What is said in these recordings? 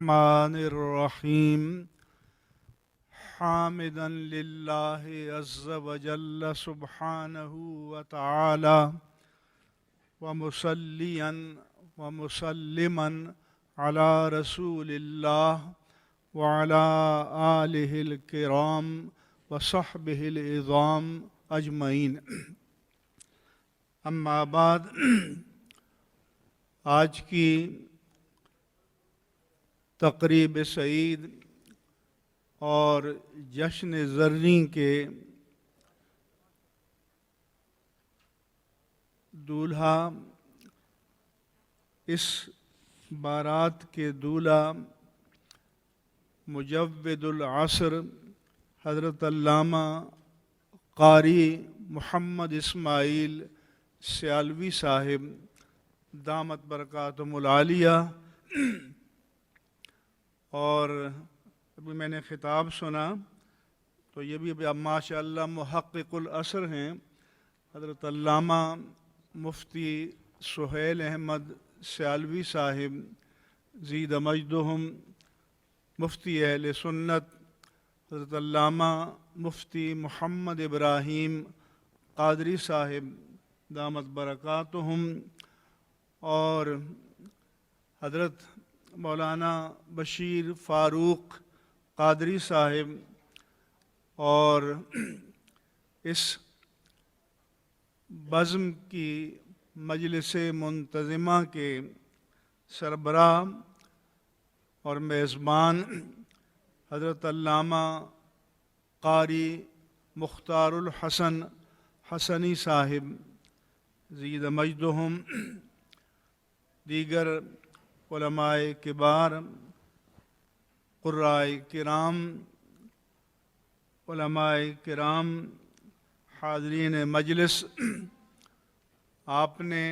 الرحمن الرحیم حامدا للہ عز وجل سبحانہ وتعالی ومصلیا ومسلما علی رسول اللہ وعلی آلہ الکرام وصحبہ العظام اجمعین۔ اما بعد، آج کی تقریب سعید اور جشن زریں کے دولہا، اس بارات کے دولہا مجود العصر حضرت علامہ قاری محمد اسماعیل سیالوی صاحب دامت برکاتہم العالیہ، اور ابھی میں نے خطاب سنا تو یہ بھی ماشاء اللہ محقق العصر ہیں حضرت علامہ مفتی سہیل احمد سیالوی صاحب زید مجدہم، مفتی اہل سنت حضرت علامہ مفتی محمد ابراہیم قادری صاحب دامت برکاتہم، اور حضرت مولانا بشیر فاروق قادری صاحب، اور اس بزم کی مجلس منتظمہ کے سربراہ اور میزبان حضرت علامہ قاری مختار الحسن حسنی صاحب زید مجدہم، دیگر علماء کبار، قرائے کرام، علماء کرام، حاضرین مجلس، آپ نے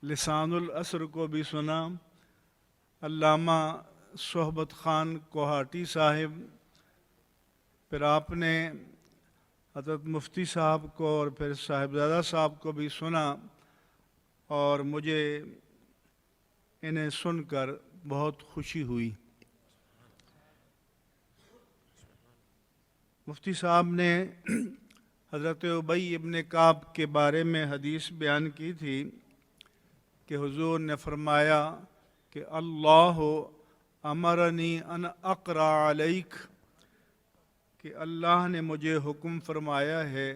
لسان العصر کو بھی سنا، علامہ صحبت خان کوہاٹی صاحب، پھر آپ نے حضرت مفتی صاحب کو اور پھر صاحبزادہ صاحب کو بھی سنا، اور مجھے انہیں سن کر بہت خوشی ہوئی۔ مفتی صاحب نے حضرت ابی ابن کعب کے بارے میں حدیث بیان کی تھی کہ حضور نے فرمایا کہ اللہ امرنی ان اقرأ علیک، کہ اللہ نے مجھے حکم فرمایا ہے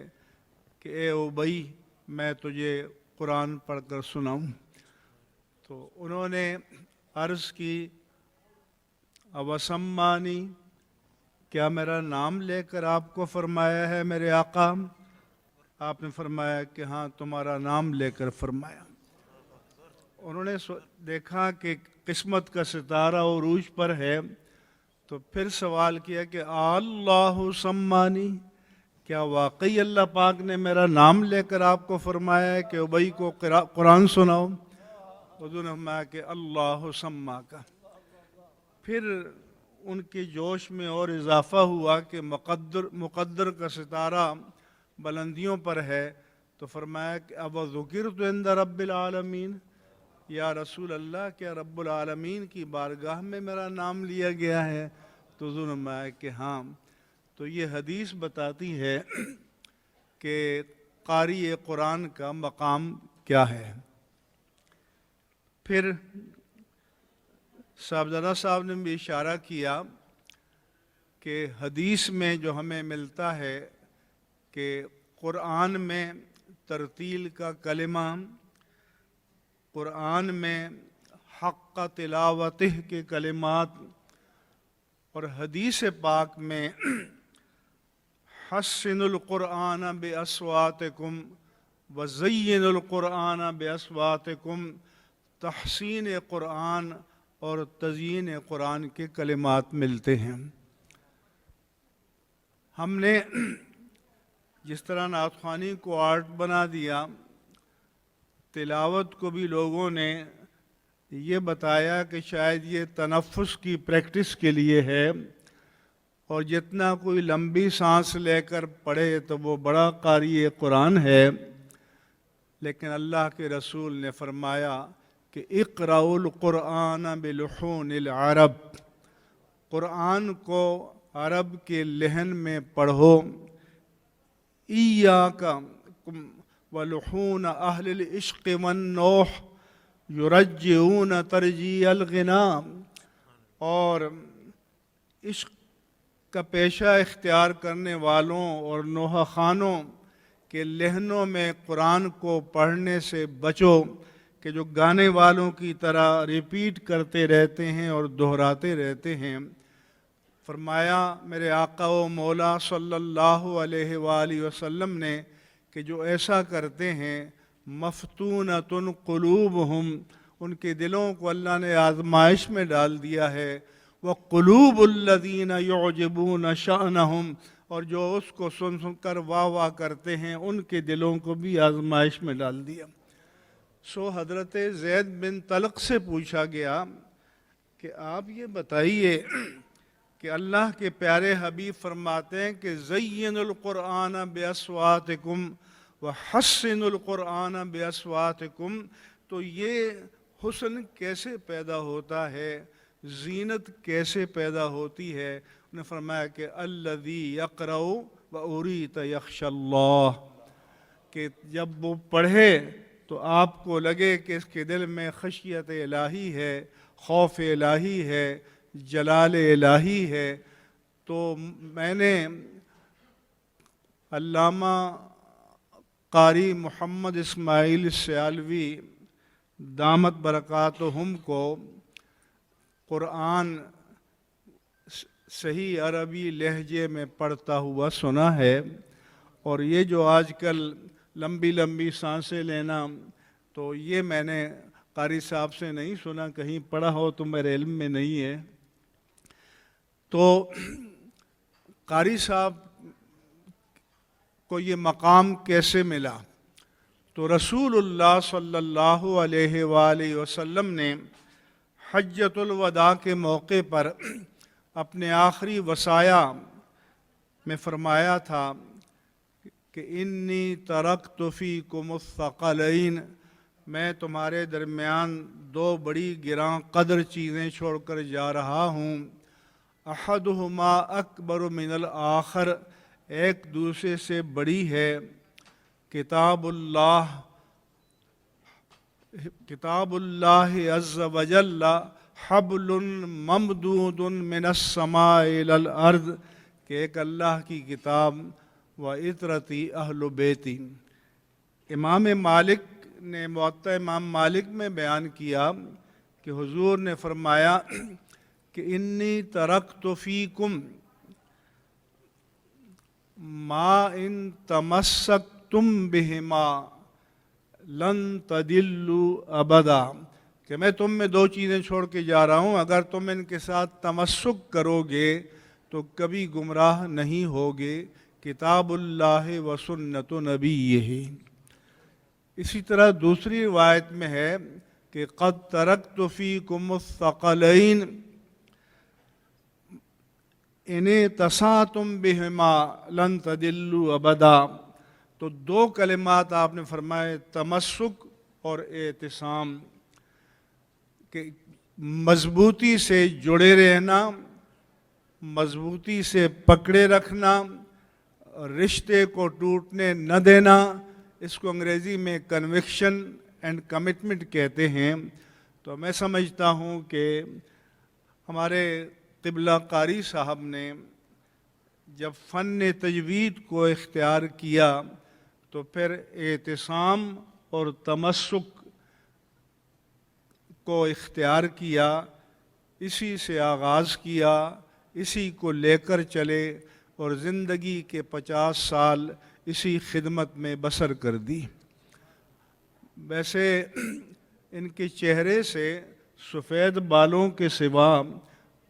کہ اے ابی میں تجھے قرآن پڑھ کر سناؤں۔ تو انہوں نے عرض کی اوسمانی، کیا میرا نام لے کر آپ کو فرمایا ہے میرے آقا؟ آپ نے فرمایا کہ ہاں تمہارا نام لے کر فرمایا۔ انہوں نے دیکھا کہ قسمت کا ستارہ عروج پر ہے، تو پھر سوال کیا کہ اللہ سمانی، کیا واقعی اللہ پاک نے میرا نام لے کر آپ کو فرمایا ہے کہ ابی کو قرآن سناؤ؟ حضور نے فرمایا کہ اللہ سما کا۔ پھر ان کے جوش میں اور اضافہ ہوا کہ مقدر کا ستارہ بلندیوں پر ہے، تو فرمایا کہ اب ذکرت عند رب العالمین، یا رسول اللہ کیا رب العالمین کی بارگاہ میں میرا نام لیا گیا ہے؟ تو حضور نے فرمایا کہ ہاں۔ تو یہ حدیث بتاتی ہے کہ قاری قرآن کا مقام کیا ہے۔ پھر صاحبزادہ صاحب نے بھی اشارہ کیا کہ حدیث میں جو ہمیں ملتا ہے کہ قرآن میں ترتیل کا کلمہ، قرآن میں حق تلاوتہ کے کلمات، اور حدیث پاک میں حسن القرآن باصواتکم وزین القرآن باصواتکم، تحسین قرآن اور تزیین قرآن کے کلمات ملتے ہیں۔ ہم نے جس طرح نعت خوانی کو آرٹ بنا دیا، تلاوت کو بھی لوگوں نے یہ بتایا کہ شاید یہ تنفس کی پریکٹس کے لیے ہے، اور جتنا کوئی لمبی سانس لے کر پڑھے تو وہ بڑا قاری قرآن ہے، لیکن اللہ کے رسول نے فرمایا کہ اقرأوا القرآن بلحون العرب، قرآن کو عرب کے لحن میں پڑھو، ایاک ولحون اہل العشق والنوح یرجعون ترجیع الغنا، اور عشق کا پیشہ اختیار کرنے والوں اور نوحہ خانوں کے لہنوں میں قرآن کو پڑھنے سے بچو کہ جو گانے والوں کی طرح ریپیٹ کرتے رہتے ہیں اور دہراتے رہتے ہیں۔ فرمایا میرے آقا و مولا صلی اللہ علیہ وآلہ وسلم نے کہ جو ایسا کرتے ہیں مفتونۃ قلوبہم، ان کے دلوں کو اللہ نے آزمائش میں ڈال دیا ہے، وقلوب الذین یعجبون شأنہم، اور جو اس کو سن سن کر واہ واہ کرتے ہیں ان کے دلوں کو بھی آزمائش میں ڈال دیا۔ سو حضرت زید بن طلق سے پوچھا گیا کہ آپ یہ بتائیے کہ اللہ کے پیارے حبیب فرماتے ہیں کہ زینوا القرآن باصواتکم وحسنوا القرآن باصواتکم، تو یہ حسن کیسے پیدا ہوتا ہے، زینت کیسے پیدا ہوتی ہے؟ انہوں نے فرمایا کہ الذی یقرأ واریت یخشی اللہ، کہ جب وہ پڑھے تو آپ کو لگے کہ اس کے دل میں خشیت الہی ہے، خوف الہی ہے، جلال الہی ہے۔ تو میں نے علامہ قاری محمد اسماعیل سیالوی دامت برکاتہم کو قرآن صحیح عربی لہجے میں پڑھتا ہوا سنا ہے، اور یہ جو آج کل لمبی لمبی سانسیں لینا، تو یہ میں نے قاری صاحب سے نہیں سنا، کہیں پڑھا ہو تو میرے علم میں نہیں ہے۔ تو قاری صاحب کو یہ مقام کیسے ملا؟ تو رسول اللہ صلی اللہ علیہ وآلہ وسلم نے حجۃ الوداع کے موقع پر اپنے آخری وصایا میں فرمایا تھا کہ انی ترکت فیکم الثقلین، میں تمہارے درمیان دو بڑی گراں قدر چیزیں چھوڑ کر جا رہا ہوں، احدہما اکبر من الآخر، ایک دوسرے سے بڑی ہے، کتاب اللہ عز وجل حبل ممدود من السماء الی الارض، کہ ایک اللہ کی کتاب و عطرتی اہل بیتی۔ امام مالک نے موطا امام مالک میں بیان کیا کہ حضور نے فرمایا کہ انی ترکت فیکم ما ان تمسکتم بہما لن تدلوا ابدا، کہ میں تم میں دو چیزیں چھوڑ کے جا رہا ہوں، اگر تم ان کے ساتھ تمسک کرو گے تو کبھی گمراہ نہیں ہوگے، کتاب اللہ و سنت نبیہ۔ اسی طرح دوسری روایت میں ہے کہ قد ترکت فیکم الثقلین ان اعتصمتم بہما لن تضلوا ابدا۔ تو دو کلمات آپ نے فرمائے، تمسک اور اعتصام، کہ مضبوطی سے جڑے رہنا، مضبوطی سے پکڑے رکھنا، رشتے کو ٹوٹنے نہ دینا، اس کو انگریزی میں کنوکشن اینڈ کمٹمنٹ کہتے ہیں۔ تو میں سمجھتا ہوں کہ ہمارے قبلہ قاری صاحب نے جب فن تجوید کو اختیار کیا تو پھر اعتصام اور تمسک کو اختیار کیا، اسی سے آغاز کیا، اسی کو لے کر چلے اور زندگی کے 50 سال اسی خدمت میں بسر کر دی۔ ویسے ان کے چہرے سے سفید بالوں کے سوا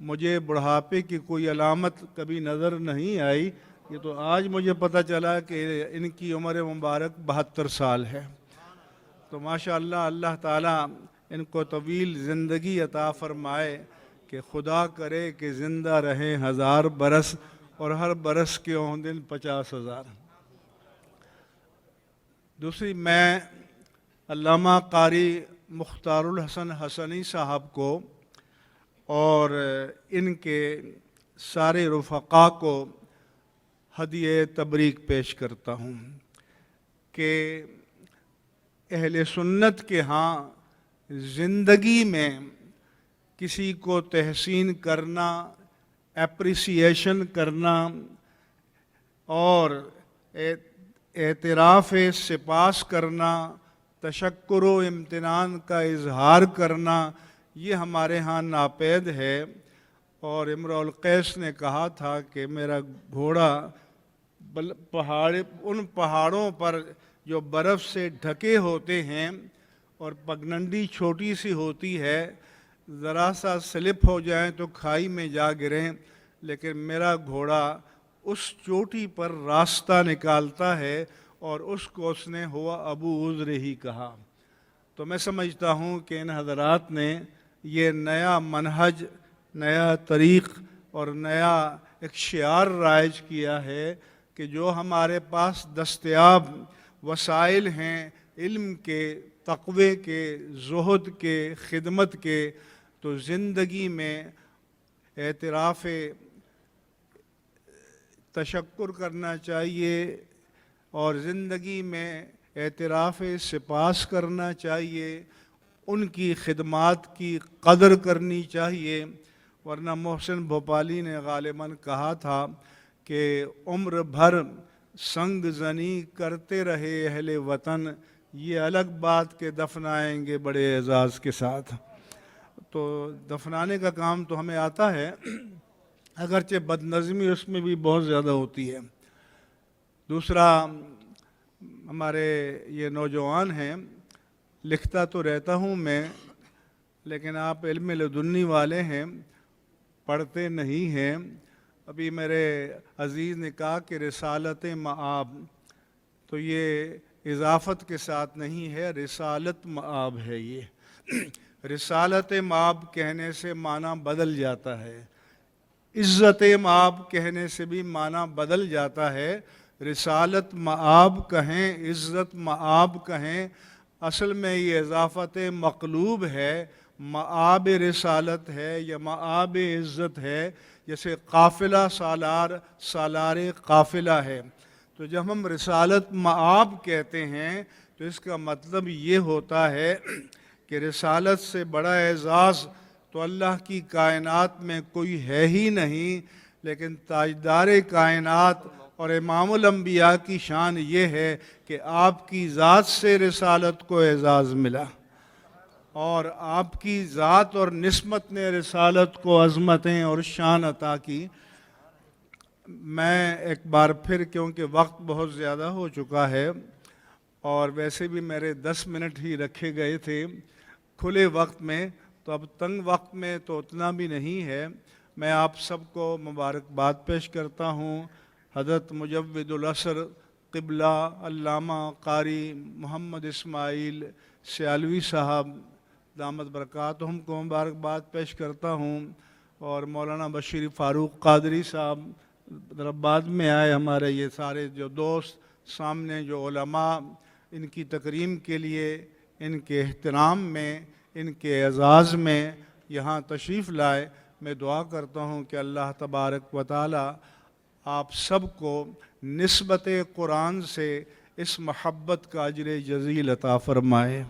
مجھے بڑھاپے کی کوئی علامت کبھی نظر نہیں آئی، یہ تو آج مجھے پتہ چلا کہ ان کی عمر مبارک 72 سال ہے۔ تو ماشاءاللہ اللہ تعالیٰ ان کو طویل زندگی عطا فرمائے، کہ خدا کرے کہ زندہ رہیں 1000 برس اور ہر برس کے دن 50,000۔ دوسری، میں علامہ قاری مختار الحسن حسنی صاحب کو اور ان کے سارے رفقا کو ہدیہ تبریک پیش کرتا ہوں کہ اہل سنت کے ہاں زندگی میں کسی کو تحسین کرنا، اپریسیشن کرنا اور اعتراف سپاس کرنا، تشکر و امتنان کا اظہار کرنا، یہ ہمارے ہاں ناپید ہے۔ اور امرؤ القیس نے کہا تھا کہ میرا گھوڑا ان پہاڑوں پر جو برف سے ڈھکے ہوتے ہیں اور پگڈنڈی چھوٹی سی ہوتی ہے، ذرا سا سلپ ہو جائیں تو کھائی میں جا گریں، لیکن میرا گھوڑا اس چوٹی پر راستہ نکالتا ہے، اور اس کو اس نے ہوا ابو عذر ہی کہا۔ تو میں سمجھتا ہوں کہ ان حضرات نے یہ نیا منہج، نیا طریق اور نیا ایک شعار رائج کیا ہے کہ جو ہمارے پاس دستیاب وسائل ہیں علم کے، تقوی کے، زہد کے، خدمت کے، تو زندگی میں اعتراف تشکر کرنا چاہیے اور زندگی میں اعتراف سپاس کرنا چاہیے، ان کی خدمات کی قدر کرنی چاہیے، ورنہ محسن بھوپالی نے غالباً کہا تھا کہ عمر بھر سنگ زنی کرتے رہے اہل وطن، یہ الگ بات کہ دفنائیں گے بڑے اعزاز کے ساتھ۔ تو دفنانے کا کام تو ہمیں آتا ہے، اگرچہ بد نظمی اس میں بھی بہت زیادہ ہوتی ہے۔ دوسرا، ہمارے یہ نوجوان ہیں، لکھتا تو رہتا ہوں میں، لیکن آپ علم لدنی والے ہیں، پڑھتے نہیں ہیں۔ ابھی میرے عزیز نے کہا کہ رسالت مآب، تو یہ اضافت کے ساتھ نہیں ہے، رسالت مآب ہے۔ یہ رسالت مآب کہنے سے معنی بدل جاتا ہے، عزت مآب کہنے سے بھی معنی بدل جاتا ہے۔ رسالت مآب کہیں، عزت مآب کہیں، اصل میں یہ اضافت مقلوب ہے، مآب رسالت ہے یا مآب عزت ہے، جیسے قافلہ سالار، سالار قافلہ ہے۔ تو جب ہم رسالت مآب کہتے ہیں تو اس کا مطلب یہ ہوتا ہے کہ رسالت سے بڑا اعزاز تو اللہ کی کائنات میں کوئی ہے ہی نہیں، لیکن تاجدار کائنات اور امام الانبیاء کی شان یہ ہے کہ آپ کی ذات سے رسالت کو اعزاز ملا، اور آپ کی ذات اور نسبت نے رسالت کو عظمتیں اور شان عطا کی۔ میں ایک بار پھر، کیونکہ وقت بہت زیادہ ہو چکا ہے اور ویسے بھی میرے 10 منٹ ہی رکھے گئے تھے کھلے وقت میں، تو اب تنگ وقت میں تو اتنا بھی نہیں ہے، میں آپ سب کو مبارکباد پیش کرتا ہوں۔ حضرت مجود العصر قبلہ علامہ قاری محمد اسماعیل سیالوی صاحب دامت برکاتہم کو مبارکباد پیش کرتا ہوں، اور مولانا بشیر فاروق قادری صاحب درباد میں آئے، ہمارے یہ سارے جو دوست سامنے جو علماء ان کی تکریم کے لیے، ان کے احترام میں، ان کے اعزاز میں یہاں تشریف لائے، میں دعا کرتا ہوں کہ اللہ تبارک و تعالی آپ سب کو نسبت قرآن سے اس محبت کا اجر جزیل عطا فرمائے،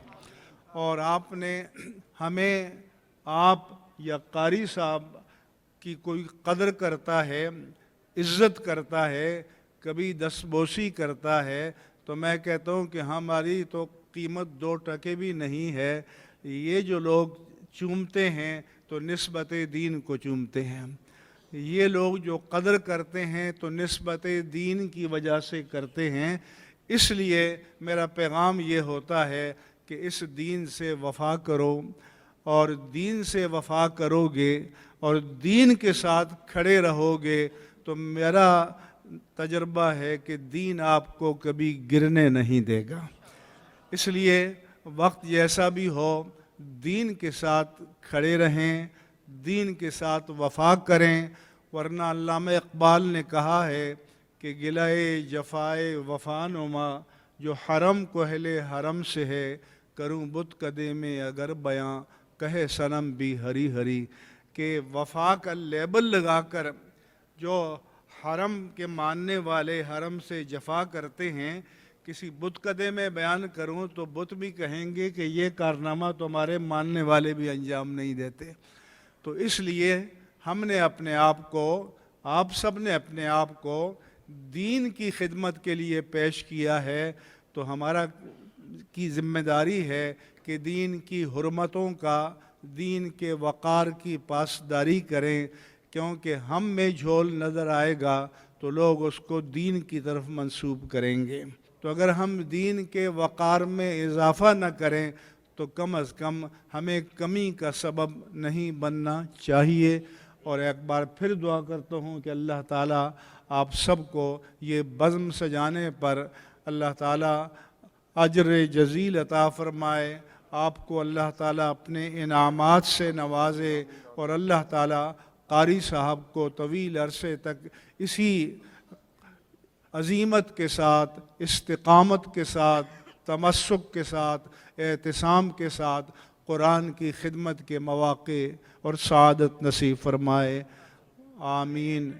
اور آپ نے ہمیں، آپ یا قاری صاحب کی کوئی قدر کرتا ہے، عزت کرتا ہے، کبھی دستبوسی کرتا ہے، تو میں کہتا ہوں کہ ہماری تو قیمت 2 ٹکے بھی نہیں ہے۔ یہ جو لوگ چومتے ہیں تو نسبت دین کو چومتے ہیں، یہ لوگ جو قدر کرتے ہیں تو نسبت دین کی وجہ سے کرتے ہیں۔ اس لیے میرا پیغام یہ ہوتا ہے کہ اس دین سے وفا کرو، اور دین سے وفا کرو گے اور دین کے ساتھ کھڑے رہو گے تو میرا تجربہ ہے کہ دین آپ کو کبھی گرنے نہیں دے گا۔ اس لیے وقت جیسا بھی ہو، دین کے ساتھ کھڑے رہیں، دین کے ساتھ وفا کریں، ورنہ علامہ اقبال نے کہا ہے کہ گلہ جفائے وفا نما جو حرم کو اہل حرم سے ہے، کروں بت کدے میں اگر بیاں کہے صنم بھی ہری ہری، کہ وفا کا لیبل لگا کر جو حرم کے ماننے والے حرم سے جفا کرتے ہیں، کسی بت کدے میں بیان کروں تو بت بھی کہیں گے کہ یہ کارنامہ تو ہمارے ماننے والے بھی انجام نہیں دیتے۔ تو اس لیے ہم نے اپنے آپ کو، آپ سب نے اپنے آپ کو دین کی خدمت کے لیے پیش کیا ہے، تو ہمارا کی ذمہ داری ہے کہ دین کی حرمتوں کا، دین کے وقار کی پاسداری کریں، کیونکہ ہم میں جھول نظر آئے گا تو لوگ اس کو دین کی طرف منسوب کریں گے۔ تو اگر ہم دین کے وقار میں اضافہ نہ کریں تو کم از کم ہمیں کمی کا سبب نہیں بننا چاہیے۔ اور ایک بار پھر دعا کرتا ہوں کہ اللہ تعالیٰ آپ سب کو یہ بزم سجانے پر اللہ تعالیٰ اجر جزیل عطا فرمائے، آپ کو اللہ تعالیٰ اپنے انعامات سے نوازے، اور اللہ تعالیٰ قاری صاحب کو طویل عرصے تک اسی عزیمت کے ساتھ، استقامت کے ساتھ، تمسک کے ساتھ، اعتصام کے ساتھ قرآن کی خدمت کے مواقع اور سعادت نصیب فرمائے، آمین۔